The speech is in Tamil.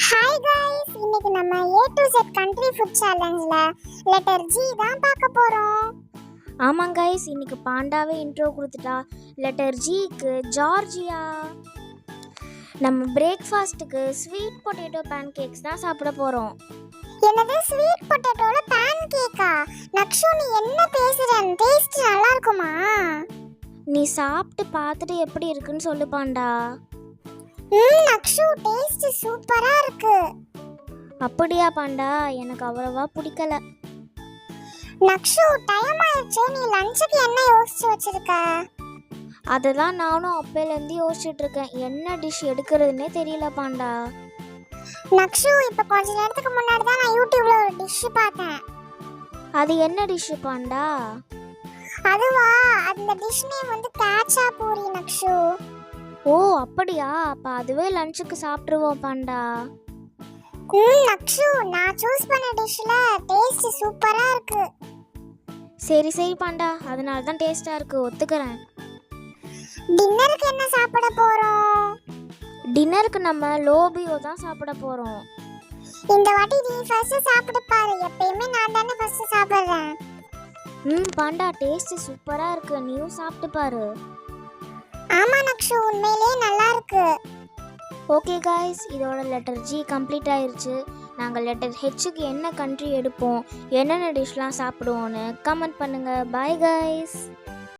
ஹாய் गाइस, இன்னைக்கு நம்ம A to Z country food challengeல லெட்டர் G தான் பார்க்க போறோம். ஆமாம் கைஸ், இன்னைக்கு பாண்டாவே இன்ட்ரோ கொடுத்துட்டா. லெட்டர் ஜிக்கு ஜார்ஜியா. நம்ம பிரேக்ஃபாஸ்ட்டுக்கு ஸ்வீட் பொட்டேட்டோ பேன்கேக்ஸ் தான் சாப்பிட போகிறோம். என்னது ஸ்வீட் பொட்டேட்டோல பேன்கேக்கா? நக்ஷு, நீ என்ன பேசுறன்னு? டேஸ்ட் நல்லா இருக்குமா? நீ சாப்பிட்டு பார்த்துட்டு எப்படி இருக்குன்னு சொல்லு பாண்டா. நக்ஷு, டேஸ்ட் சூப்பரா இருக்கு. அப்படியா பாண்டா? எனக்கு அவ்வளவா பிடிக்கல. நக்ஷு, டைம் ஆயிடுச்சு. நீ லஞ்சுக்கு என்ன யோசிச்சு வச்சிருக்க? அதை தான் நானும் அப்பையிலேருந்து யோசிச்சுட்டு இருக்கேன். என்ன டிஷ் எடுக்கிறதுனே தெரியல பாண்டா. நக்ஷு, இப்போ கொஞ்ச நேரத்துக்கு முன்னாடி தான் நான் யூடியூப்ல ஒரு டிஷ் பார்த்தேன். அது என்ன டிஷ்ஷு பாண்டா? அதுவா, அந்த டிஷ் நேம் வந்து காச்சா பூரி நக்ஷு. ஓ அப்படியா? அப்போ அதுவே லஞ்சுக்கு சாப்பிட்ருவோம் பாண்டா. நக்ஷு, நான் சூஸ் பண்ண டிஷ்ல டேஸ்ட் சூப்பரா இருக்கு. சரி சரி பாண்டா, அதனால தான் டேஸ்டாக இருக்குது, ஒத்துக்கிறேன். டின்னருக்கு என்ன சாப்பிட போறோம்? டின்னருக்கு நம்ம லோபியோ தான் சாப்பிட போகிறோம். இந்த வாட்டி நீ ஃபர்ஸ்ட் சாப்பிட்டு பாரு. எப்பயுமே நான் தானே ஃபர்ஸ்ட் சாப்பிடுறேன். பாண்டா, டேஸ்ட் சூப்பராக இருக்கு, நீயும் சாப்பிட்டு பாரு. ஆமா நக்ஷு, உண்மையிலேயே நல்லா இருக்கு. ஓகே காய்ஸ், இதோட லெட்டர் ஜி கம்ப்ளீட் ஆயிருச்சு. நாங்கள் லெட்டர் ஹெச்சுக்கு என்ன கண்ட்ரி எடுப்போம், என்னென்ன டிஷ்லாம் சாப்பிடுவோன்னு கமெண்ட் பண்ணுங்கள். Bye guys.